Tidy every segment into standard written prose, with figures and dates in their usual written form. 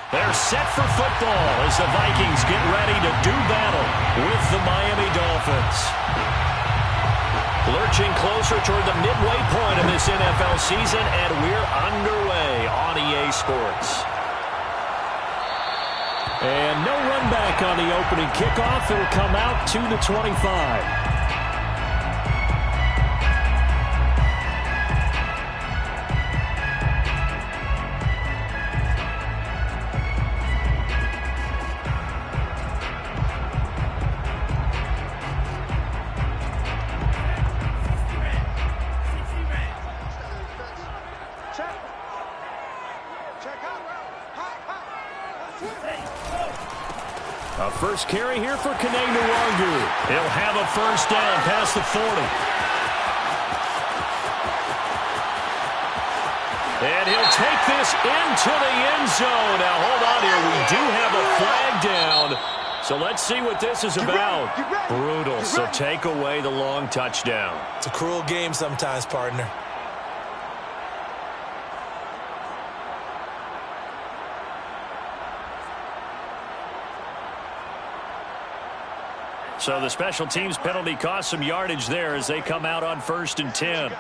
They're set for football as the Vikings get ready to do battle with the Miami Dolphins. Lurching closer toward the midway point of this NFL season, and we're underway on EA Sports. And no run back on the opening kickoff. It'll come out to the 25. A first carry here for Nwangwu. He'll have a first down past the 40. And he'll take this into the end zone. Now, hold on here. We do have a flag down. So let's see what this is about. Brutal. So take away the long touchdown. It's a cruel game sometimes, partner. So the special teams penalty cost some yardage there as they come out on 1st and 10.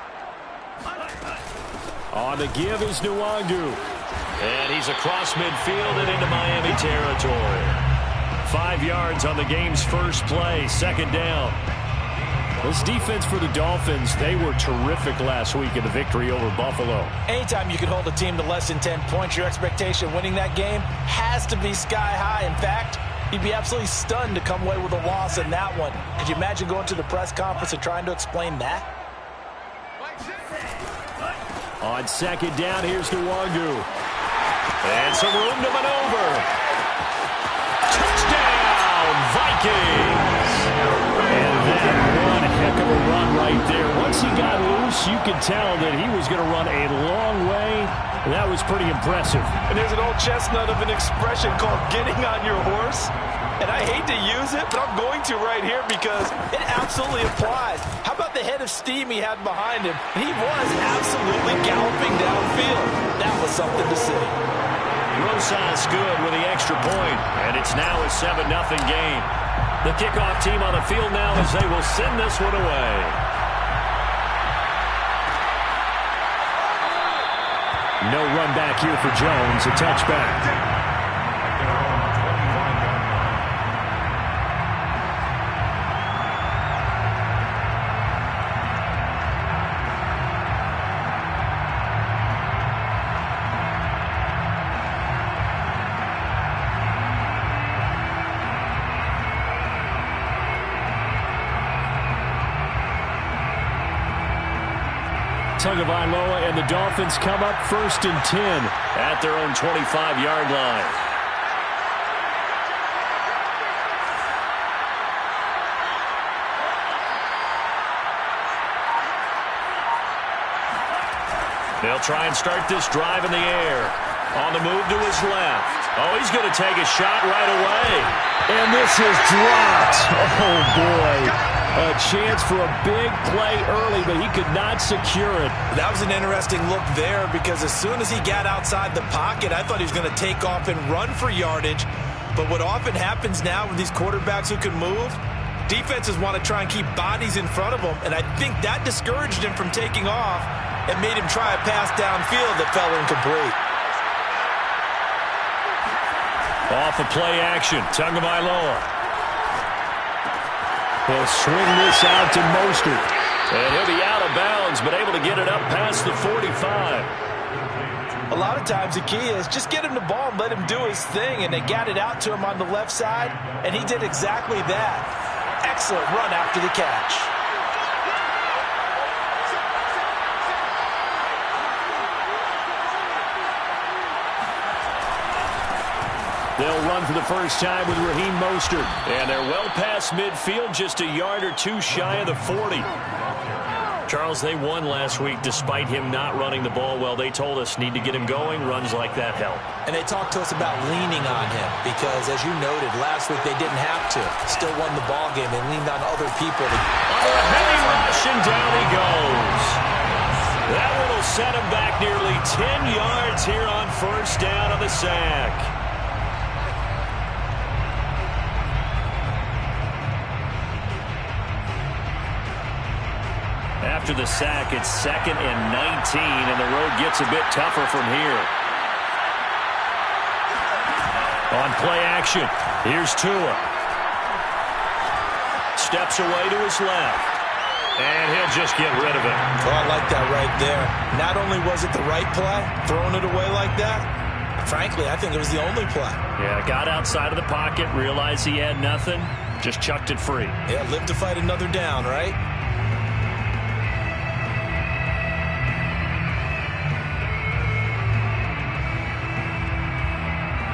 On the give is Nwangwu. And he's across midfield and into Miami territory. 5 yards on the game's first play, 2nd down. This defense for the Dolphins, they were terrific last week in the victory over Buffalo. Anytime you can hold a team to less than 10 points, your expectation winning that game has to be sky high. In fact, he'd be absolutely stunned to come away with a loss in that one. Could you imagine going to the press conference and trying to explain that? On 2nd down, here's Nwangwu. And some room to maneuver. Touchdown, Vikings! And that one heck of a run right there. Once he got loose, you could tell that he was going to run a long way. That was pretty impressive. And there's an old chestnut of an expression called getting on your horse. And I hate to use it, but I'm going to right here because it absolutely applies. How about the head of steam he had behind him? He was absolutely galloping downfield. That was something to see. Rosas good with the extra point, and it's now a 7-0 game. The kickoff team on the field now as they will send this one away. No run back here for Jones, a touchback. Tagovailoa and the Dolphins come up 1st and 10 at their own 25-yard line. They'll try and start this drive in the air. On the move to his left. Oh, he's going to take a shot right away. And this is dropped. Oh, boy. A chance for a big play early, but he could not secure it. That was an interesting look there because as soon as he got outside the pocket, I thought he was going to take off and run for yardage. But what often happens now with these quarterbacks who can move, defenses want to try and keep bodies in front of them, and I think that discouraged him from taking off and made him try a pass downfield that fell incomplete. Off of play action, Tagovailoa. He'll swing this out to Mostert. And he'll be out of bounds, but able to get it up past the 45. A lot of times the key is just get him the ball and let him do his thing, and they got it out to him on the left side, and he did exactly that. Excellent run after the catch. They'll run for the first time with Raheem Mostert. And they're well past midfield, just a yard or two shy of the 40. Charles, they won last week despite him not running the ball well. They told us need to get him going. Runs like that help. And they talked to us about leaning on him because, as you noted, last week they didn't have to. Still won the ball game. They leaned on other people. Under a heavy rush, and down he goes. That one will set him back nearly 10 yards here on 1st down on the sack. after the sack. It's 2nd and 19, and the road gets a bit tougher from here. On play action, here's Tua. Steps away to his left. And he'll just get rid of it. Oh, I like that right there. Not only was it the right play, throwing it away like that, frankly, I think it was the only play. Yeah, got outside of the pocket, realized he had nothing, just chucked it free. Yeah, live to fight another down, right?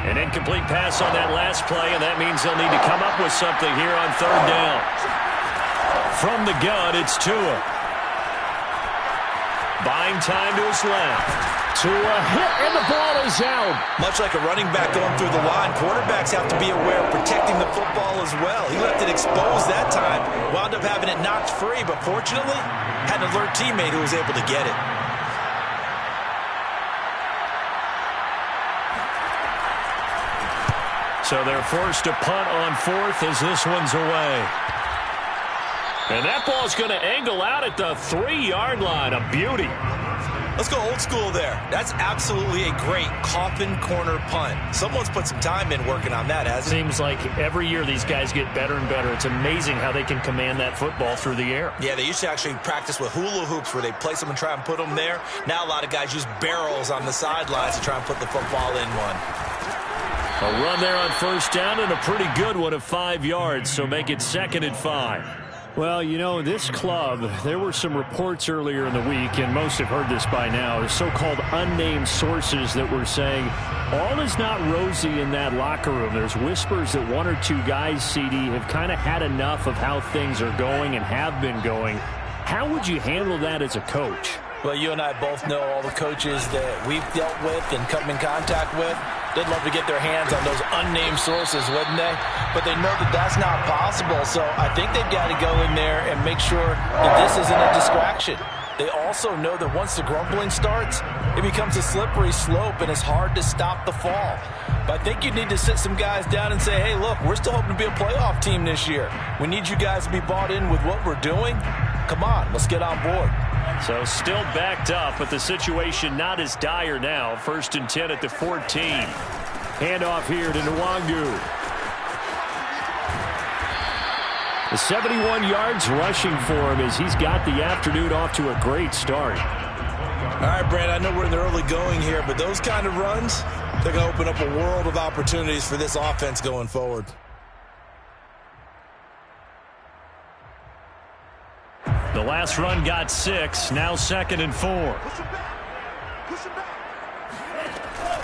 An incomplete pass on that last play, and that means they'll need to come up with something here on 3rd down. From the gun, it's Tua. Buying time to his left. Tua hit, and the ball is out. Much like a running back going through the line, quarterbacks have to be aware of protecting the football as well. He left it exposed that time, wound up having it knocked free, but fortunately, had an alert teammate who was able to get it. So they're forced to punt on 4th as this one's away. And that ball's going to angle out at the 3-yard line. A beauty. Let's go old school there. That's absolutely a great coffin corner punt. Someone's put some time in working on that, hasn't it? Seems like every year these guys get better and better. It's amazing how they can command that football through the air. Yeah, they used to actually practice with hula hoops where they place them and try and put them there. Now a lot of guys use barrels on the sidelines to try and put the football in one. A run there on 1st down and a pretty good one of 5 yards, so make it 2nd and 5. Well, you know, this club, there were some reports earlier in the week, and most have heard this by now, so-called unnamed sources that were saying all is not rosy in that locker room. There's whispers that 1 or 2 guys, CD, have kind of had enough of how things are going and have been going. How would you handle that as a coach? Well, you and I both know all the coaches that we've dealt with and come in contact with. They'd love to get their hands on those unnamed sources, wouldn't they? But they know that that's not possible, so I think they've got to go in there and make sure that this isn't a distraction. They also know that once the grumbling starts, it becomes a slippery slope and it's hard to stop the fall. But I think you need to sit some guys down and say, hey, look, we're still hoping to be a playoff team this year. We need you guys to be bought in with what we're doing. Come on, let's get on board. So still backed up, but the situation not as dire now. 1st and 10 at the 14. Handoff here to Nwangu. The 71 yards rushing for him as he's got the afternoon off to a great start. All right, Brand, I know we're in the early going here, but those kind of runs, they're going to open up a world of opportunities for this offense going forward. The last run got 6, now 2nd and 4.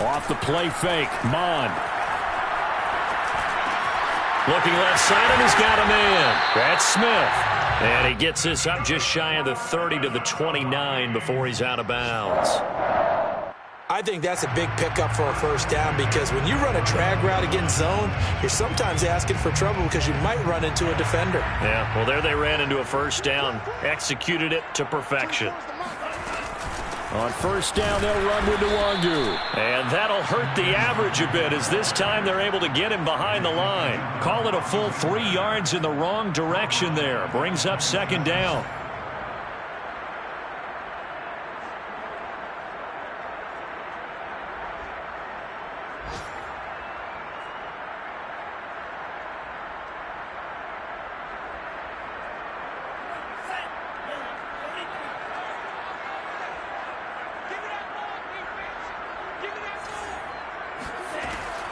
Off the play fake, Mon. Looking left side, and he's got a man. That's Smith. And he gets this up just shy of the 30 to the 29 before he's out of bounds. I think that's a big pickup for a 1st down because when you run a drag route against zone, you're sometimes asking for trouble because you might run into a defender. Yeah, well, there they ran into a 1st down. Executed it to perfection. On 1st down, they'll run with Nwangu. And that'll hurt the average a bit as this time they're able to get him behind the line. Call it a full 3 yards in the wrong direction there. Brings up 2nd down.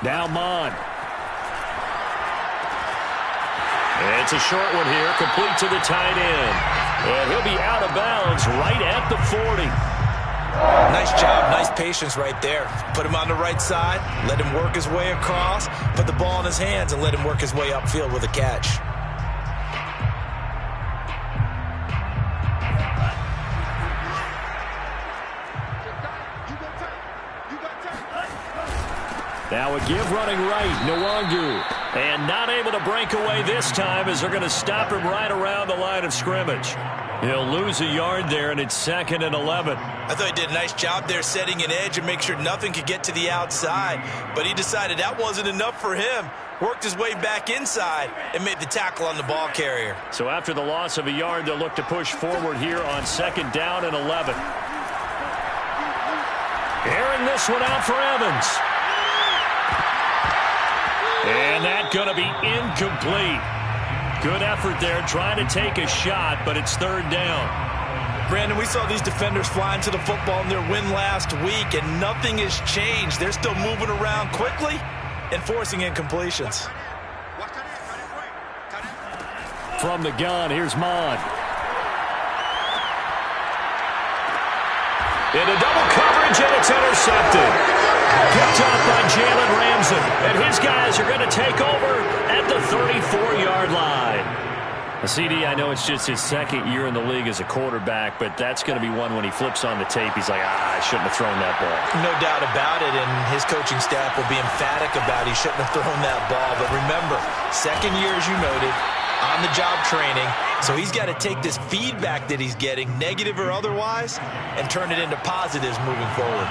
Now Mon. It's a short one here, complete to the tight end. And he'll be out of bounds right at the 40. Nice job, nice patience right there. Put him on the right side, let him work his way across, put the ball in his hands, and let him work his way upfield with a catch. Now a give running right, Nwangu. And not able to break away this time as they're going to stop him right around the line of scrimmage. He'll lose a yard there, and it's 2nd and 11. I thought he did a nice job there setting an edge and make sure nothing could get to the outside. But he decided that wasn't enough for him. Worked his way back inside and made the tackle on the ball carrier. So after the loss of a yard, they'll look to push forward here on 2nd down and 11. Airing this one out for Evans. And that's going to be incomplete. Good effort there, trying to take a shot, but it's 3rd down. Brandon, we saw these defenders flying to the football in their win last week, and nothing has changed. They're still moving around quickly and forcing incompletions. From the gun, here's Mon. Into double coverage, and it's intercepted. Picked up by Jalen Ramsey. And his guys are going to take over at the 34-yard line. CD, I know it's just his 2nd year in the league as a quarterback, but that's going to be one when he flips on the tape. He's like, I shouldn't have thrown that ball. No doubt about it, and his coaching staff will be emphatic about he shouldn't have thrown that ball. But remember, 2nd year, as you noted, on-the-job training. So he's got to take this feedback that he's getting, negative or otherwise, and turn it into positives moving forward.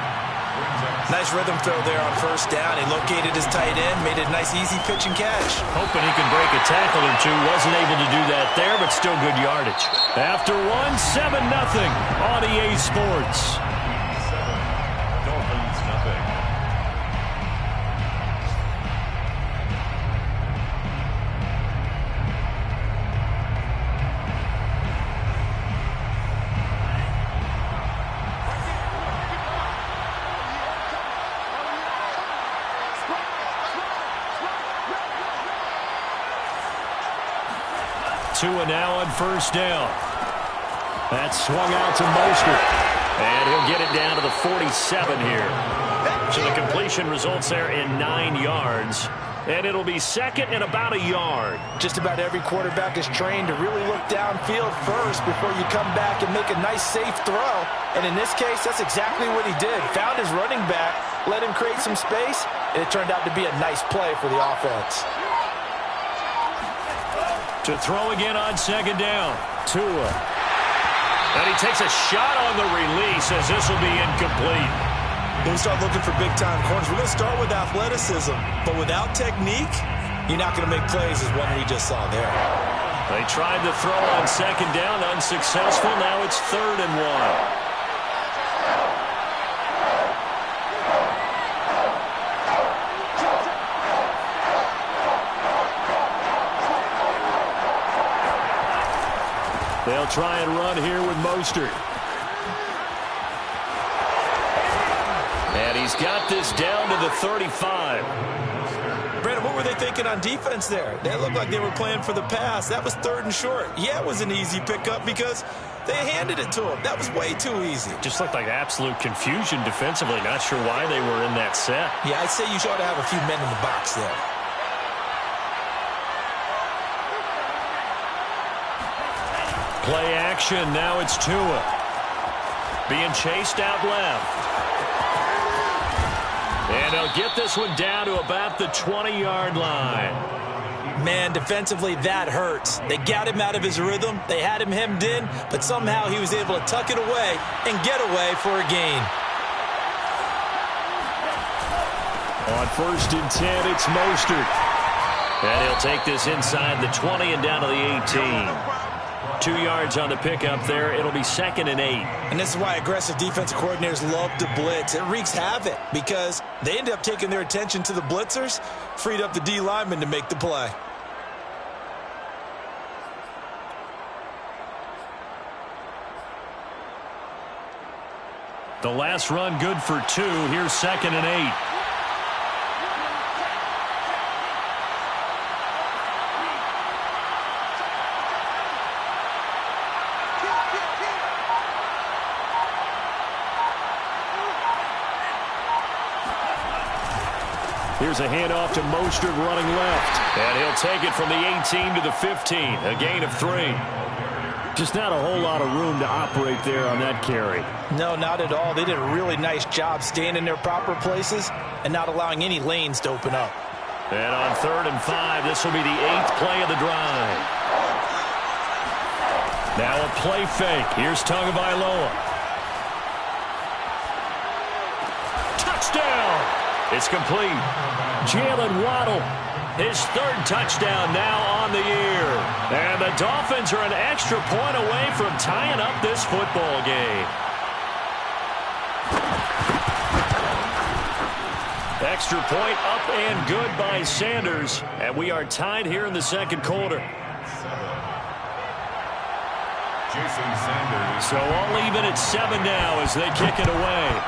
Nice rhythm throw there on 1st down. He located his tight end, made it a nice easy pitch and catch. Hoping he can break a tackle or two. Wasn't able to do that there, but still good yardage. After 7-0 on EA Sports. Dolphins, nothing. Tua now on 1st down. That's swung out to Mostert. And he'll get it down to the 47 here. So the completion results there in 9 yards. And it'll be 2nd and about a yard. Just about every quarterback is trained to really look downfield first before you come back and make a nice, safe throw. And in this case, that's exactly what he did. Found his running back, let him create some space, and it turned out to be a nice play for the offense. To throw again on 2nd down. Tua. And he takes a shot on the release as this will be incomplete. When we start looking for big-time corners, we're going to start with athleticism. But without technique, you're not going to make plays as one we just saw there. They tried to throw on 2nd down, unsuccessful. Now it's 3rd and 1. They'll try and run here with Mostert. And he's got this down to the 35. Brandon, what were they thinking on defense there? They looked like they were playing for the pass. That was 3rd and short. Yeah, it was an easy pickup because they handed it to him. That was way too easy. Just looked like absolute confusion defensively. Not sure why they were in that set. Yeah, I'd say you ought to have a few men in the box there. Play action. Now it's Tua. Being chased out left. And he'll get this one down to about the 20-yard line. Man, defensively, that hurts. They got him out of his rhythm. They had him hemmed in, but somehow he was able to tuck it away and get away for a gain. On 1st and 10, it's Mostert. And he'll take this inside the 20 and down to the 18. 2 yards on the pickup there. It'll be 2nd and 8. And this is why aggressive defensive coordinators love to blitz. It wreaks havoc because they end up taking their attention to the blitzers, freed up the D lineman to make the play. The last run good for 2. Here's 2nd and 8. Here's a handoff to Mostert running left. And he'll take it from the 18 to the 15. A gain of 3. Just not a whole lot of room to operate there on that carry. No, not at all. They did a really nice job staying in their proper places and not allowing any lanes to open up. And on 3rd and 5, this will be the 8th play of the drive. Now a play fake. Here's Tagovailoa. Touchdown! It's complete. Jalen Waddle, his third touchdown now on the year. And the Dolphins are an extra point away from tying up this football game. Extra point up and good by Sanders. And we are tied here in the second quarter. Jason Sanders. So all even at 7 now as they kick it away.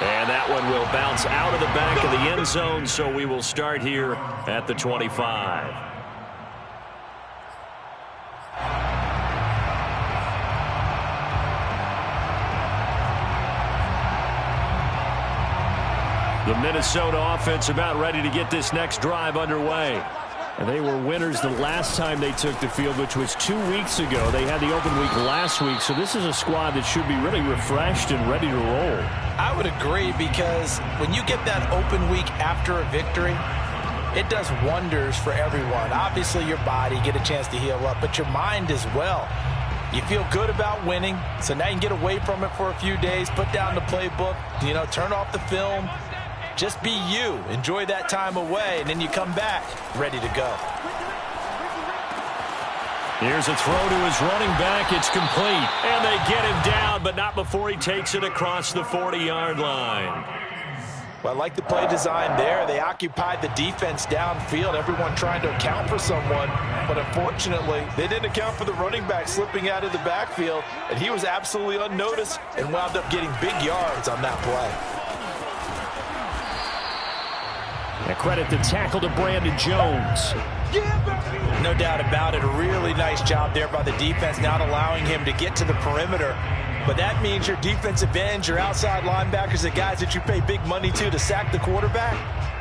And that one will bounce out of the back of the end zone, so we will start here at the 25. The Minnesota offense about ready to get this next drive underway. And they were winners the last time they took the field, which was 2 weeks ago. They had the open week last week, so this is a squad that should be really refreshed and ready to roll. I would agree, because when you get that open week after a victory, it does wonders for everyone. Obviously, your body, get a chance to heal up, but your mind as well. You feel good about winning, so now you can get away from it for a few days, put down the playbook, turn off the film. Just be you. Enjoy that time away, and then you come back ready to go. Here's a throw to his running back. It's complete. And they get him down, but not before he takes it across the 40-yard line. Well, I like the play design there. They occupied the defense downfield, everyone trying to account for someone. But unfortunately, they didn't account for the running back slipping out of the backfield, and he was absolutely unnoticed and wound up getting big yards on that play. And credit the tackle to Brandon Jones. No doubt about it. A really nice job there by the defense, not allowing him to get to the perimeter. But that means your defensive ends, your outside linebackers, the guys that you pay big money to sack the quarterback,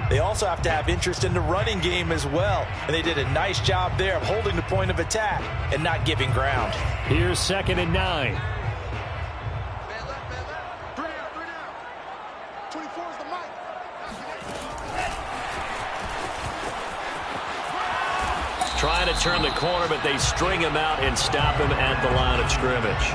they also have to have interest in the running game as well. And they did a nice job there of holding the point of attack and not giving ground. Here's 2nd and 9. Trying to turn the corner, but they string him out and stop him at the line of scrimmage.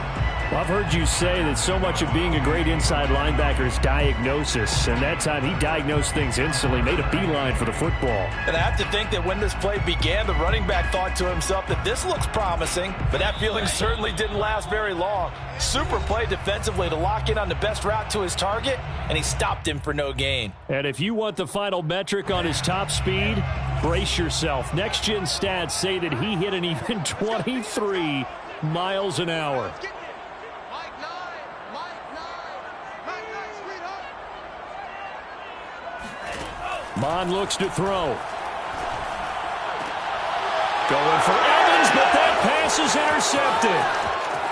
Well, I've heard you say that so much of being a great inside linebacker is diagnosis, and that time he diagnosed things instantly, made a beeline for the football. And I have to think that when this play began, the running back thought to himself that this looks promising, but that feeling certainly didn't last very long. Super play defensively to lock in on the best route to his target, and he stopped him for no gain. And if you want the final metric on his top speed, brace yourself. Next-gen stats say that he hit an even 23 miles an hour. Mon looks to throw. Going for Evans, but that pass is intercepted.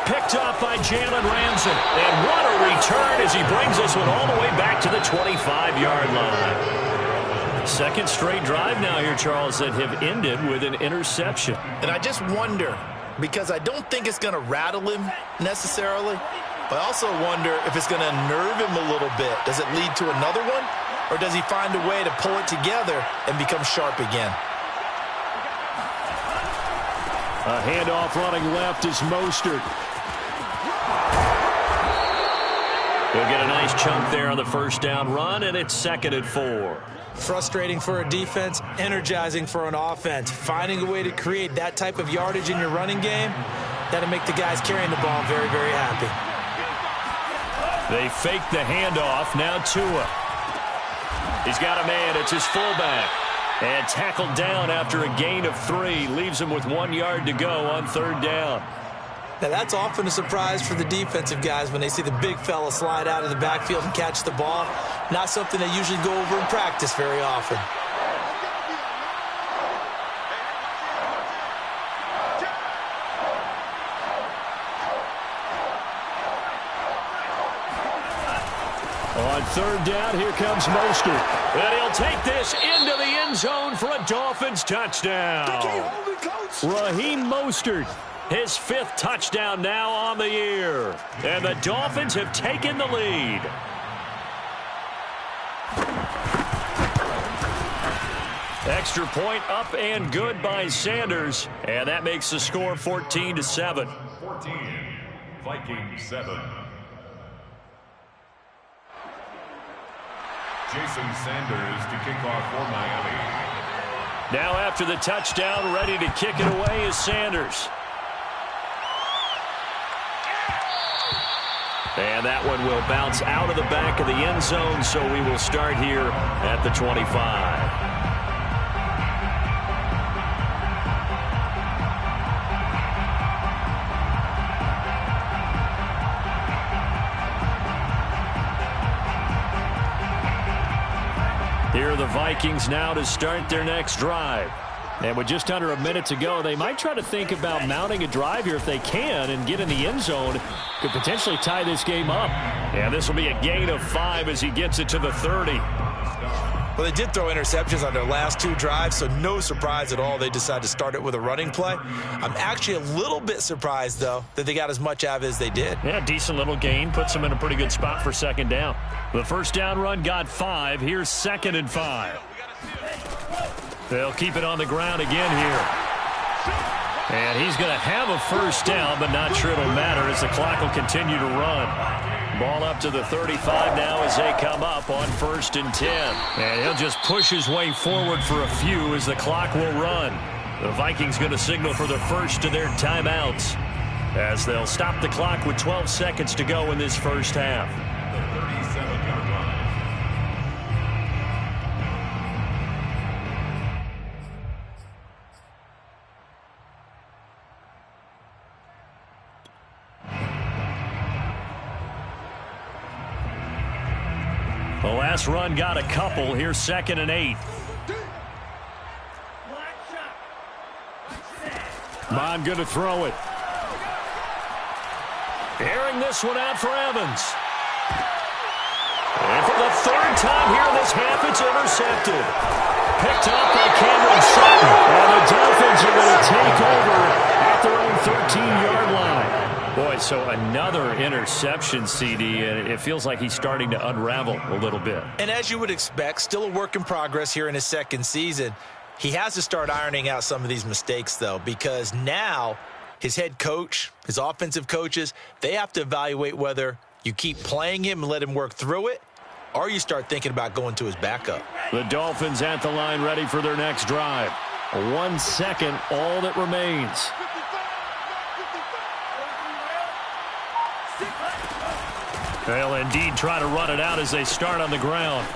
Picked off by Jalen Ramsey. And what a return as he brings this one all the way back to the 25-yard line. Second straight drive now here, Charles, that have ended with an interception. And I just wonder, because I don't think it's going to rattle him necessarily, but I also wonder if it's going to unnerve him a little bit. Does it lead to another one? Or does he find a way to pull it together and become sharp again? A handoff running left is Mostert. He'll get a nice chunk there on the first down run, and it's 2nd and 4. Frustrating for a defense, energizing for an offense. Finding a way to create that type of yardage in your running game, that'll make the guys carrying the ball very, very happy. They fake the handoff. Now Tua. He's got a man. It's his fullback. And tackled down after a gain of 3. Leaves him with 1 yard to go on 3rd down. Now, that's often a surprise for the defensive guys when they see the big fella slide out of the backfield and catch the ball. Not something they usually go over in practice very often. On 3rd down, here comes Mostert. And he'll take this into the end zone for a Dolphins touchdown. Raheem Mostert, his 5th touchdown now on the year. And the Dolphins have taken the lead. Extra point up and good by Sanders. And that makes the score 14-7. 14, Vikings 7. Jason Sanders to kick off for Miami. Now after the touchdown, ready to kick it away is Sanders. And that one will bounce out of the back of the end zone, so we will start here at the 25. Here are the Vikings now to start their next drive. And with just under a minute to go, they might try to think about mounting a drive here if they can and get in the end zone. Could potentially tie this game up. And this will be a gain of 5 as he gets it to the 30. Well, they did throw interceptions on their last 2 drives, so no surprise at all they decided to start it with a running play. I'm actually a little bit surprised, though, that they got as much out of it as they did. Yeah, decent little gain. Puts them in a pretty good spot for second down. The first down run got 5. Here's 2nd and 5. They'll keep it on the ground again here. And he's going to have a first down, but not sure it'll matter as the clock will continue to run. Ball up to the 35 now as they come up on 1st and 10. And he'll just push his way forward for a few as the clock will run. The Vikings going to signal for the first of their timeouts as they'll stop the clock with 12 seconds to go in this first half. The 37-yard line. The last run got a couple. Here's 2nd and 8. Bond going to throw it. Airing this one out for Evans. And for the 3rd time here in this half, it's intercepted. Picked up by Cameron Sutton. And the Dolphins are going to take over at their own 13-yard line. Boy, so another interception, CD, and it feels like he's starting to unravel a little bit. And as you would expect, still a work in progress here in his 2nd season. He has to start ironing out some of these mistakes, though, because now his head coach, his offensive coaches, they have to evaluate whether you keep playing him and let him work through it, or you start thinking about going to his backup. The Dolphins at the line ready for their next drive. 1 second, all that remains. They'll indeed try to run it out as they start on the ground.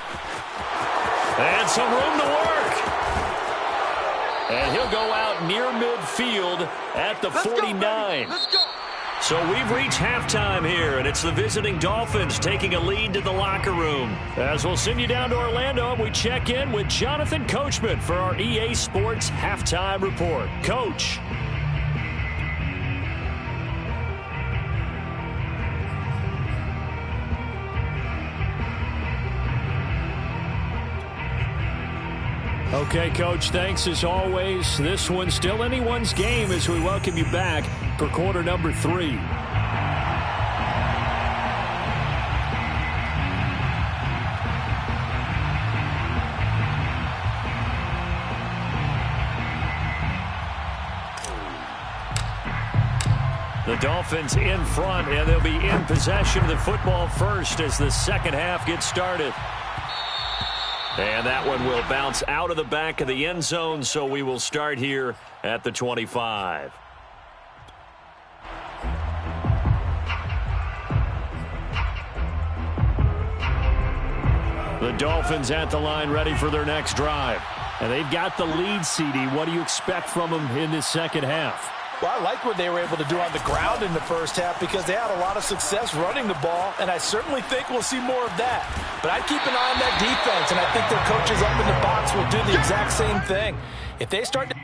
And some room to work. And he'll go out near midfield at the 49. Let's go. So we've reached halftime here, and it's the visiting Dolphins taking a lead to the locker room. As we'll send you down to Orlando, we check in with Jonathan Coachman for our EA Sports Halftime Report. Coach. Okay, Coach, thanks as always. This one's still anyone's game as we welcome you back for quarter number 3. The Dolphins in front, and they'll be in possession of the football first as the second half gets started. And that one will bounce out of the back of the end zone, so we will start here at the 25. The Dolphins at the line ready for their next drive. And they've got the lead, CD. What do you expect from them in this second half? Well, I like what they were able to do on the ground in the first half because they had a lot of success running the ball, and I certainly think we'll see more of that. But I'd keep an eye on that defense, and I think their coaches up in the box will do the exact same thing. If they start to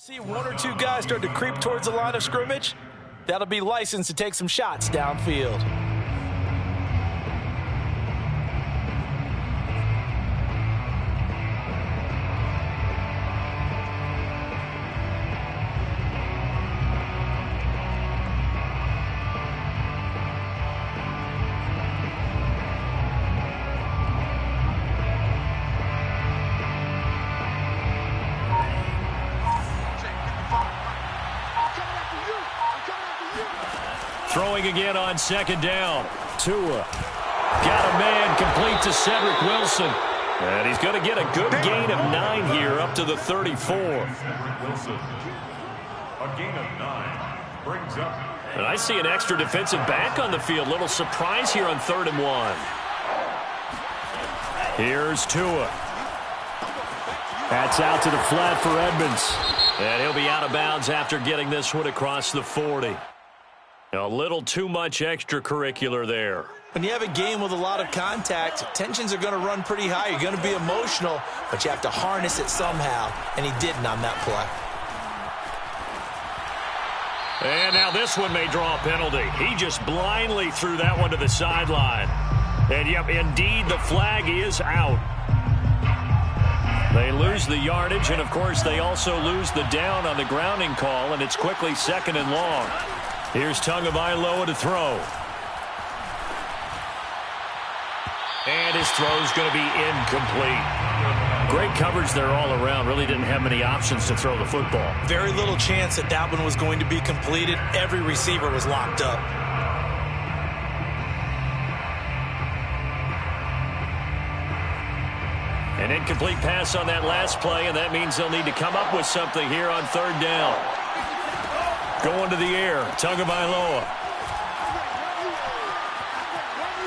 See one or two guys start to creep towards the line of scrimmage, that'll be licensed to take some shots downfield. Throwing again on second down. Tua got a man complete to Cedric Wilson. And he's going to get a good gain of 9 here up to the 34. Cedric Wilson. A gain of 9 brings up. And I see an extra defensive back on the field. Little surprise here on 3rd and 1. Here's Tua. That's out to the flat for Edmonds. And he'll be out of bounds after getting this one across the 40. A little too much extracurricular there. When you have a game with a lot of contact, tensions are going to run pretty high. You're going to be emotional, but you have to harness it somehow, and he didn't on that play. And now this one may draw a penalty. He just blindly threw that one to the sideline. And, yep, indeed, the flag is out. They lose the yardage, and, of course, they also lose the down on the grounding call, and it's quickly 2nd and long. Here's Tagovailoa to throw. And his throw's going to be incomplete. Great coverage there all around. Really didn't have many options to throw the football. Very little chance that that one was going to be completed. Every receiver was locked up. An incomplete pass on that last play, and that means they'll need to come up with something here on 3rd down. Going to the air, Tagovailoa.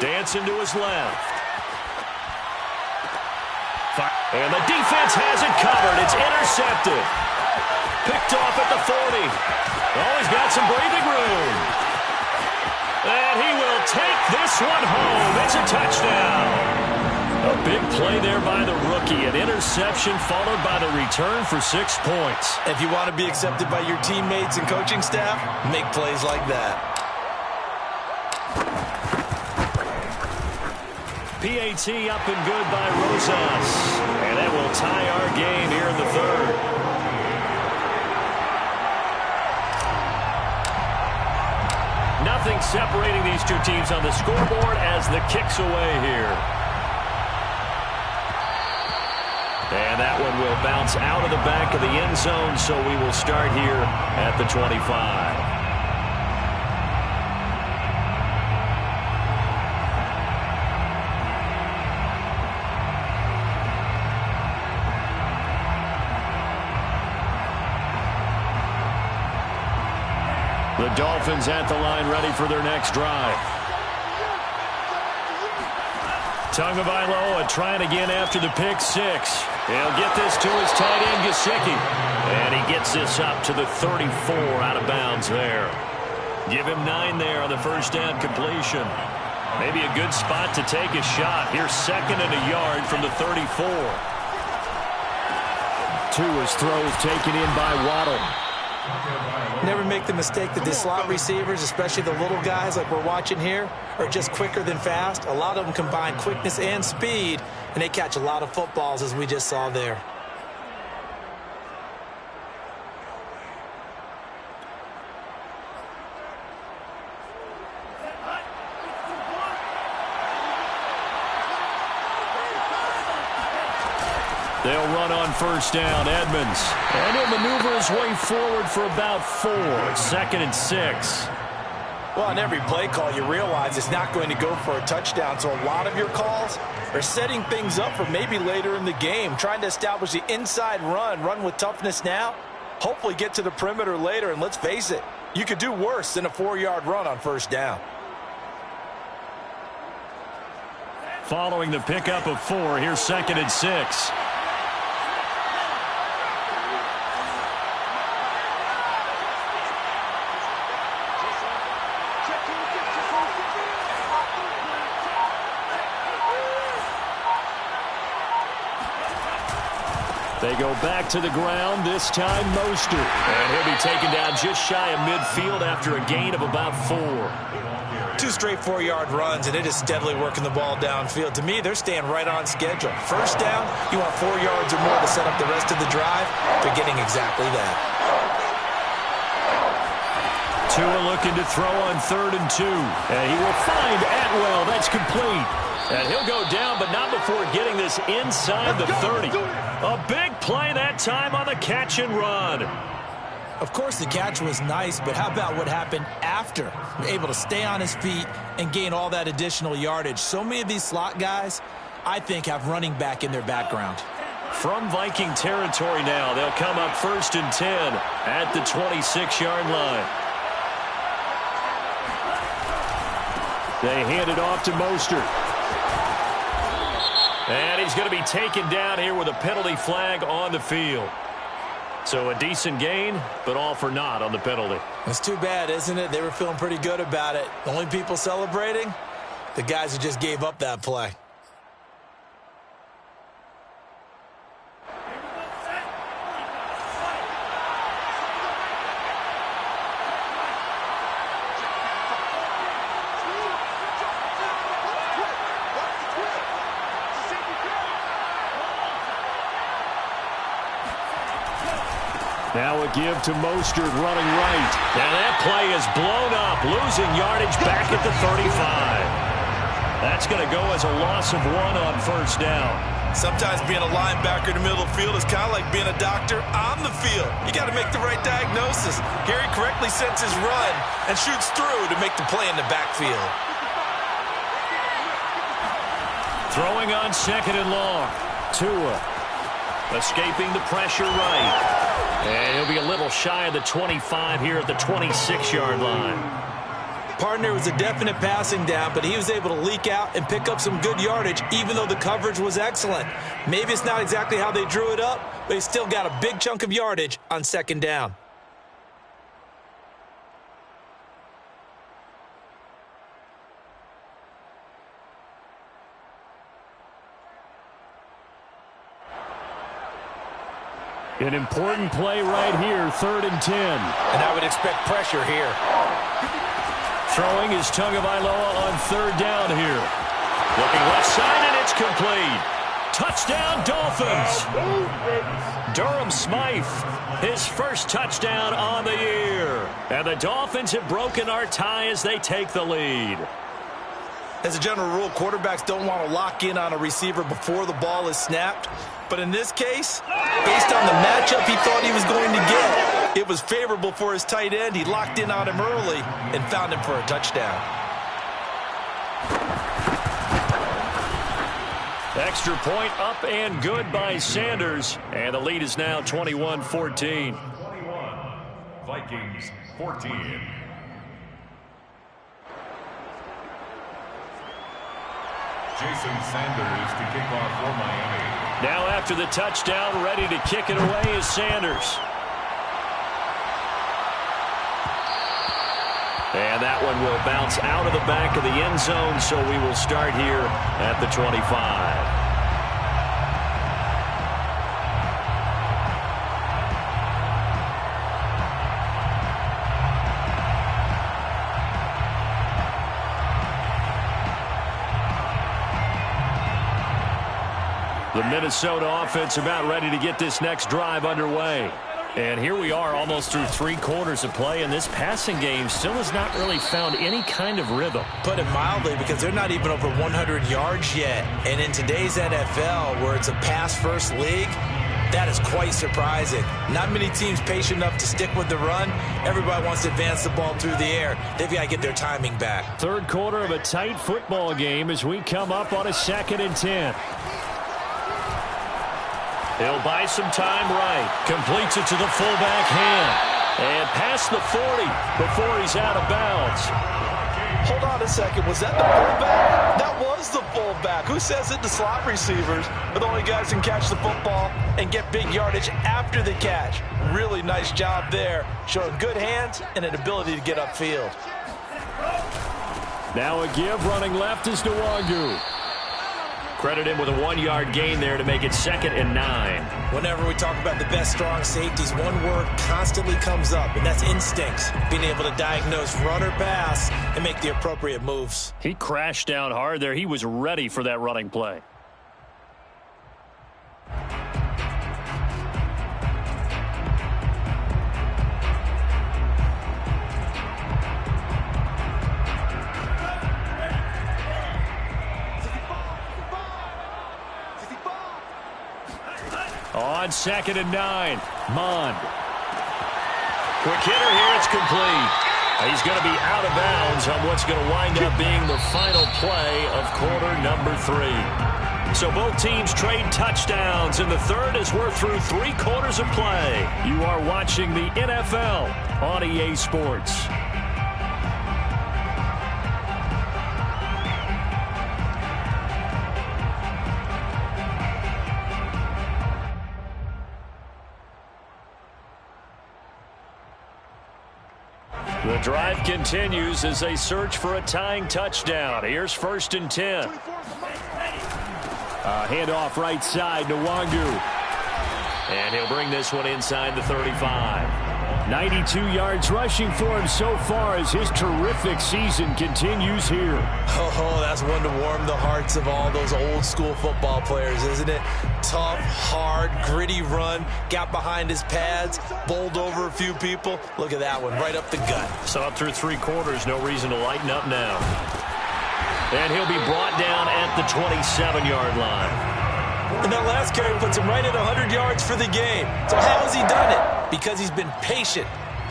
Dancing to his left. And the defense has it covered. It's intercepted. Picked off at the 40. Oh, he's got some breathing room. And he will take this one home. It's a touchdown. A big play there by the rookie. An interception followed by the return for 6 points. If you want to be accepted by your teammates and coaching staff, make plays like that. PAT up and good by Rosas. And that will tie our game here in the 3rd. Nothing separating these two teams on the scoreboard as the kick's away here. And that one will bounce out of the back of the end zone, so we will start here at the 25. The Dolphins at the line ready for their next drive. Tagovailoa trying again after the pick 6. He'll get this to his tight end, Gesicki. And he gets this up to the 34 out of bounds there. Give him 9 there on the first down completion. Maybe a good spot to take a shot. Here's 2nd and a yard from the 34. Tua's throws taken in by Waddle. Never make the mistake that the slot receivers, especially the little guys like we're watching here, are just quicker than fast. A lot of them combine quickness and speed, and they catch a lot of footballs, as we just saw there. They'll run on first down, Edmonds. And he'll maneuver his way forward for about 4. 2nd and 6. Well, on every play call, you realize it's not going to go for a touchdown. So a lot of your calls are setting things up for maybe later in the game, trying to establish the inside run with toughness now, hopefully get to the perimeter later. And let's face it, you could do worse than a 4-yard run on first down. Following the pickup of 4, here's 2nd and 6. They go back to the ground, this time Mostert. And he'll be taken down just shy of midfield after a gain of about 4. 2 straight 4-yard runs, and it is steadily working the ball downfield. To me, they're staying right on schedule. First down, you want 4 yards or more to set up the rest of the drive. They're getting exactly that. Tua looking to throw on 3rd and 2. And he will find Atwell. That's complete. And he'll go down, but not before getting this inside the 30. A big play that time on the catch and run. Of course, the catch was nice, but how about what happened after? Able to stay on his feet and gain all that additional yardage. So many of these slot guys, I think, have running back in their background. From Viking territory now, they'll come up 1st and 10 at the 26-yard line. They hand it off to Mostert. And he's going to be taken down here with a penalty flag on the field. So a decent gain, but all for naught on the penalty. It's too bad, isn't it? They were feeling pretty good about it. The only people celebrating, the guys who just gave up that play. Now a give to Mostert running right. Now that play is blown up, losing yardage back at the 35. That's going to go as a loss of 1 on 1st down. Sometimes being a linebacker in the middle of the field is kind of like being a doctor on the field. You got to make the right diagnosis. Here he correctly sets his run and shoots through to make the play in the backfield. Throwing on 2nd and long. Tua escaping the pressure right. And he'll be a little shy of the 25 here at the 26-yard line. Partner was a definite passing down, but he was able to leak out and pick up some good yardage, even though the coverage was excellent. Maybe it's not exactly how they drew it up, but he still got a big chunk of yardage on 2nd down. An important play right here, 3rd and 10. And I would expect pressure here. Throwing is Tagovailoa on 3rd down here. Looking left side, and it's complete. Touchdown, Dolphins. Durham Smythe, his first touchdown on the year. And the Dolphins have broken our tie as they take the lead. As a general rule, quarterbacks don't want to lock in on a receiver before the ball is snapped. But in this case, based on the matchup he thought he was going to get, it was favorable for his tight end. He locked in on him early and found him for a touchdown. Extra point up and good by Sanders. And the lead is now 21-14. 21, Vikings 14. Jason Sanders to kick off for Miami. Now after the touchdown, ready to kick it away is Sanders. And that one will bounce out of the back of the end zone, so we will start here at the 25. The Minnesota offense about ready to get this next drive underway. And here we are almost through 3 quarters of play, and this passing game still has not really found any kind of rhythm. Put it mildly, because they're not even over 100 yards yet. And in today's NFL, where it's a pass-first league, that is quite surprising. Not many teams patient enough to stick with the run. Everybody wants to advance the ball through the air. They've got to get their timing back. 3rd quarter of a tight football game as we come up on a 2nd and 10. He'll buy some time right. Completes it to the fullback hand. And past the 40 before he's out of bounds. Hold on a second. Was that the fullback? That was the fullback. Who says it? The slot receivers are the only guys who can catch the football and get big yardage after the catch. Really nice job there. Showing good hands and an ability to get upfield. Now a give running left is Nwangu. Credit him with a 1-yard gain there to make it 2nd and 9. Whenever we talk about the best strong safeties, one word constantly comes up, and that's instincts. Being able to diagnose run or pass and make the appropriate moves. He crashed down hard there. He was ready for that running play. On 2nd and 9, Mond. Quick hitter here, it's complete. He's going to be out of bounds on what's going to wind up being the final play of quarter number 3. So both teams trade touchdowns in the third as we're through 3 quarters of play. You are watching the NFL on EA Sports. The drive continues as they search for a tying touchdown. Here's 1st and 10. Handoff right side to Nwangu. And he'll bring this one inside the 35. 92 yards rushing for him so far as his terrific season continues here. Oh, that's one to warm the hearts of all those old school football players, isn't it? Tough, hard, gritty run, got behind his pads, bowled over a few people. Look at that one, right up the gut. So up through 3 quarters, no reason to lighten up now. And he'll be brought down at the 27-yard line. And that last carry puts him right at 100 yards for the game. So how has he done it? Because he's been patient,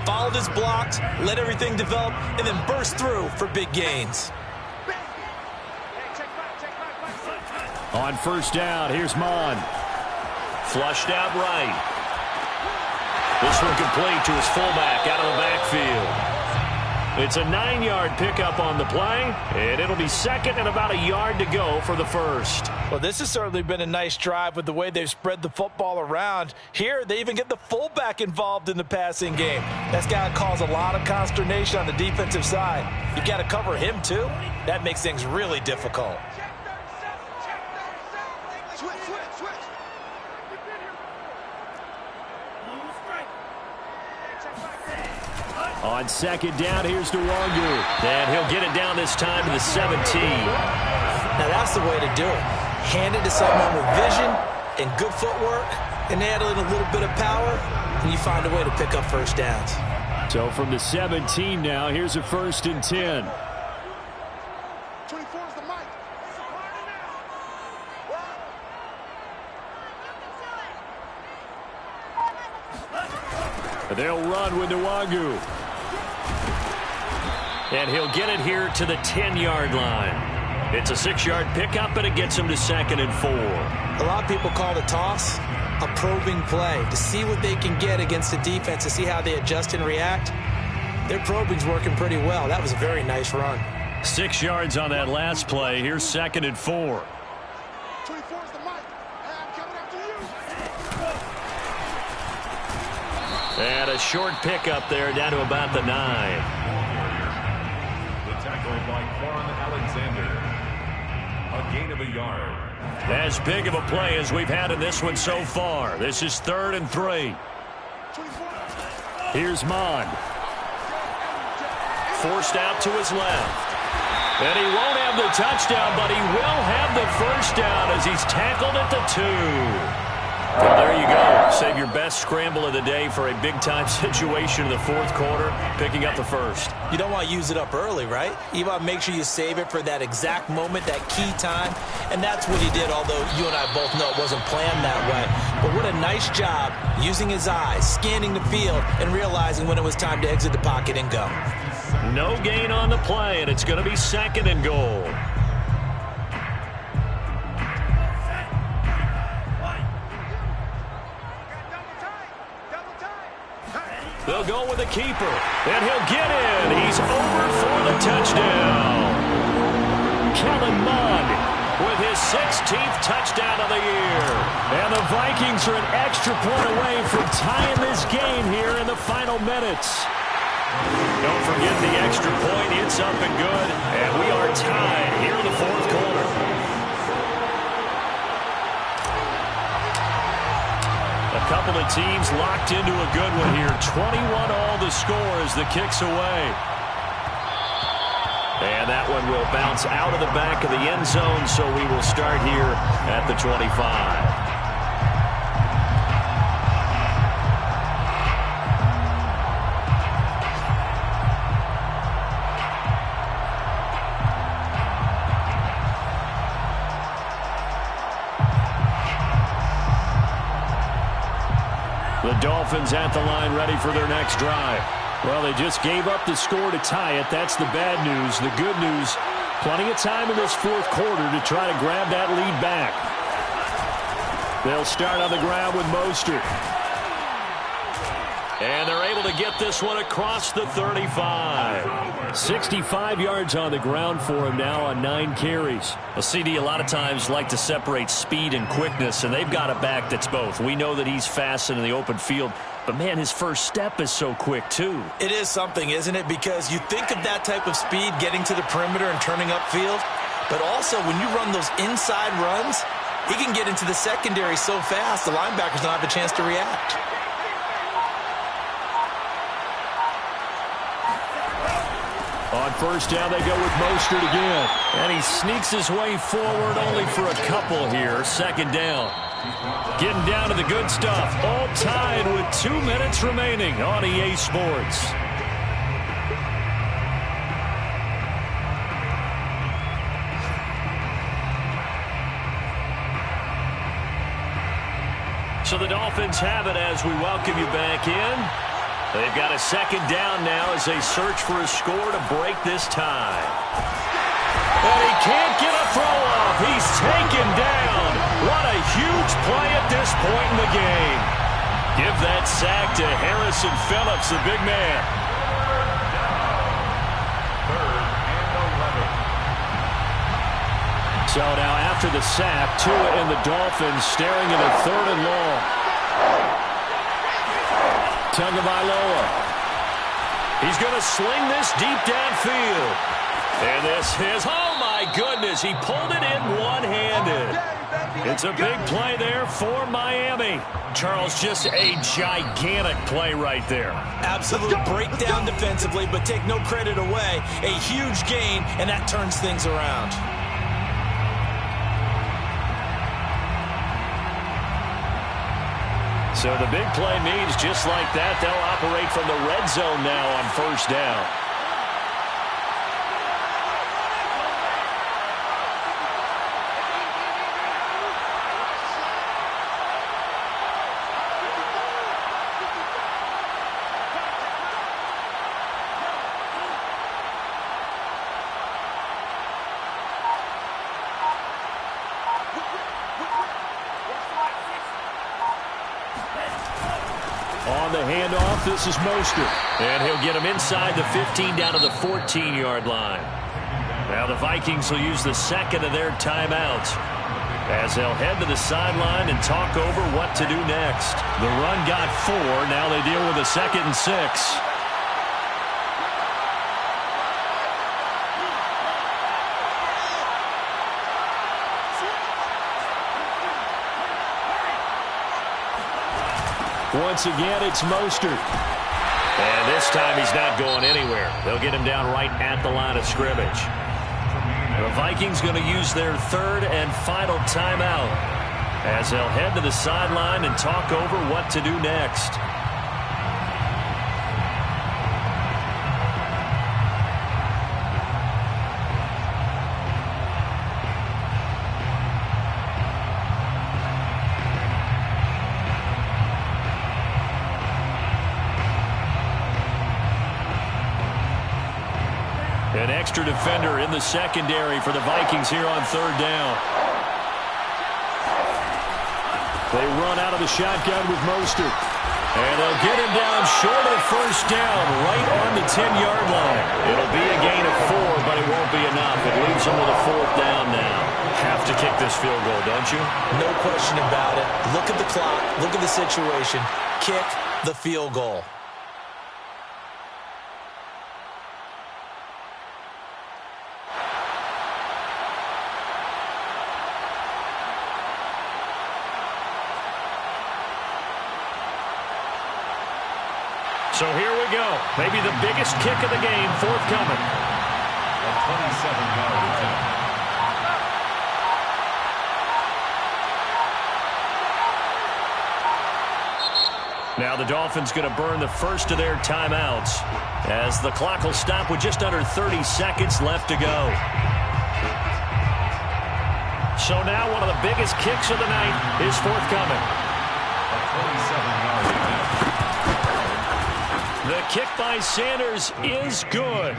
followed his blocks, let everything develop, and then burst through for big gains. On 1st down, here's Mond. Flushed out right. This one complete to his fullback out of the backfield. It's a 9-yard pickup on the play, and it'll be 2nd and about a yard to go for the 1st. Well, this has certainly been a nice drive with the way they've spread the football around. Here, they even get the fullback involved in the passing game. That's got to cause a lot of consternation on the defensive side. You got to cover him, too. That makes things really difficult. On 2nd down, here's Nwangu. And he'll get it down this time to the 17. Now that's the way to do it. Hand it to someone with vision and good footwork, and add in a little bit of power, and you find a way to pick up 1st downs. So from the 17 now, here's a 1st and 10. 24 is the mic. They'll run with Nwangu. And he'll get it here to the 10-yard line. It's a 6-yard pickup, and it gets him to 2nd and 4. A lot of people call the toss a probing play to see what they can get against the defense, to see how they adjust and react. Their probing's working pretty well. That was a very nice run. 6 yards on that last play. Here's 2nd and 4. 24 is the mic. I'm coming after you. And a short pickup there down to about the 9. By Quan Alexander. A gain of a yard. As big of a play as we've had in this one so far. This is 3rd and 3. Here's Mond. Forced out to his left. And he won't have the touchdown, but he will have the 1st down as he's tackled at the 2. Well, there you go. Save your best scramble of the day for a big-time situation in the 4th quarter, picking up the 1st. You don't want to use it up early, right? You want to make sure you save it for that exact moment, that key time. And that's what he did, although you and I both know it wasn't planned that way. But what a nice job using his eyes, scanning the field, and realizing when it was time to exit the pocket and go. No gain on the play, and it's going to be 2nd and goal. They'll go with a keeper, and he'll get in. He's over for the touchdown. Kellen Mond with his 16th touchdown of the year. And the Vikings are an extra point away from tying this game here in the final minutes. Don't forget the extra point. It's up and good, and we are tied here in the 4th quarter. couple of teams locked into a good one here. 21-all the score as the kick's away. And that one will bounce out of the back of the end zone, so we will start here at the 25. The Dolphins at the line ready for their next drive. Well, they just gave up the score to tie it. That's the bad news. The good news, plenty of time in this fourth quarter to try to grab that lead back. They'll start on the ground with Mostert. And they're able to get this one across the 35. 65 yards on the ground for him now on 9 carries. Well, CD, a lot of times like to separate speed and quickness, and they've got a back that's both. We know that he's fast in the open field, but, man, his first step is so quick, too. It is something, isn't it? Because you think of that type of speed getting to the perimeter and turning upfield, but also when you run those inside runs, he can get into the secondary so fast the linebackers don't have a chance to react. On first down, they go with Mostert again. And he sneaks his way forward only for a couple here. Second down. Getting down to the good stuff. All tied with 2 minutes remaining on EA Sports. So the Dolphins have it as we welcome you back in. They've got a second down now as they search for a score to break this tie. And he can't get a throw off. He's taken down. What a huge play at this point in the game. Give that sack to Harrison Phillips, the big man. Third and 11. So now after the sack, Tua and the Dolphins staring at a third and long. Tagovailoa. He's going to sling this deep downfield. And this is, oh my goodness, he pulled it in one-handed. It's a big play there for Miami. Charles, just a gigantic play right there. Absolute breakdown defensively, but take no credit away. A huge gain, and that turns things around. So the big play means just like that, they'll operate from the red zone now on first down. On the handoff, this is Mostert. And he'll get him inside the 15 down to the 14-yard line. Now the Vikings will use the second of their timeouts as they'll head to the sideline and talk over what to do next. The run got 4. Now they deal with a 2nd and 6. Once again, it's Mostert. And this time he's not going anywhere. They'll get him down right at the line of scrimmage. The Vikings going to use their third and final timeout as they'll head to the sideline and talk over what to do next. An extra defender in the secondary for the Vikings here on third down. They run out of the shotgun with Mostert. And they'll get him down short of the first down, right on the 10-yard line. It'll be a gain of 4, but it won't be enough. It leaves them with a fourth down now. Have to kick this field goal, don't you? No question about it. Look at the clock. Look at the situation. Kick the field goal. So here we go. Maybe the biggest kick of the game forthcoming. A 27-yard attempt. Now the Dolphins going to burn the first of their timeouts as the clock will stop with just under 30 seconds left to go. So now one of the biggest kicks of the night is forthcoming. A 27-yard attempt. The kick by Sanders is good.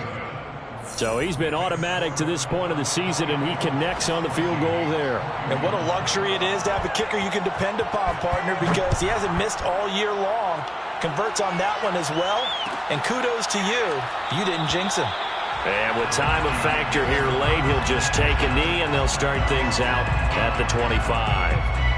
So he's been automatic to this point of the season, and he connects on the field goal there. And what a luxury it is to have a kicker you can depend upon, partner, because he hasn't missed all year long. Converts on that one as well. And kudos to you. You didn't jinx him. And with time of factor here late, he'll just take a knee, and they'll start things out at the 25.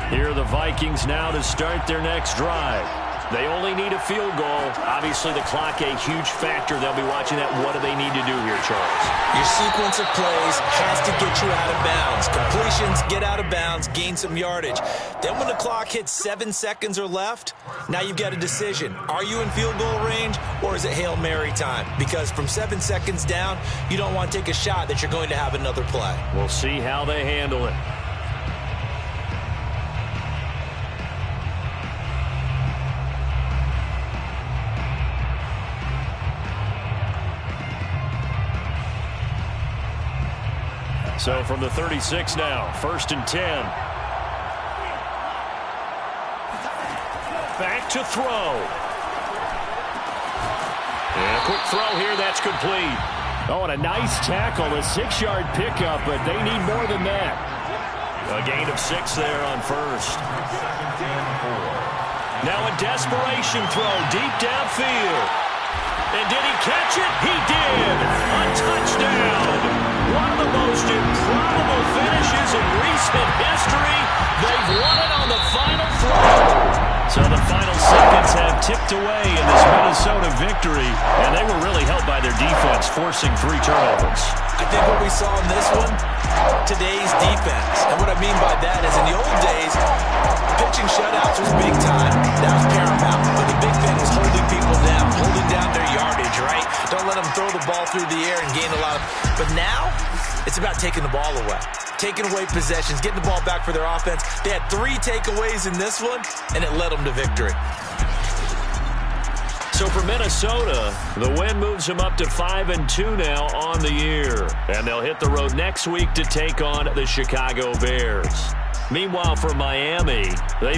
Here are the Vikings now to start their next drive. They only need a field goal. Obviously, the clock a huge factor. They'll be watching that. What do they need to do here, Charles? Your sequence of plays has to get you out of bounds. Completions, get out of bounds, gain some yardage. Then when the clock hits 7 seconds or left, now you've got a decision. Are you in field goal range, or is it Hail Mary time? Because from 7 seconds down, you don't want to take a shot that you're going to have another play. We'll see how they handle it. So from the 36 now, 1st and 10. Back to throw. And a quick throw here, that's complete. Oh, and a nice tackle, a 6-yard pickup, but they need more than that. A gain of 6 there on first. Now a desperation throw deep downfield. And did he catch it? He did! A touchdown! One of the most improbable finishes in recent history. They've won it on the final throw. So the final seconds have ticked away in this Minnesota victory, and they were really helped by their defense, forcing 3 turnovers. I think what we saw in this one, today's defense. And what I mean by that is in the old days, pitching shutouts was big time. That was paramount. But the big thing was holding people down, holding down their yardage, right? Don't let them throw the ball through the air and gain a lot of... But now, it's about taking the ball away. Taking away possessions, getting the ball back for their offense. They had 3 takeaways in this one, and it led them to victory. So for Minnesota, the win moves them up to 5-2 now on the year. And they'll hit the road next week to take on the Chicago Bears. Meanwhile, for Miami, they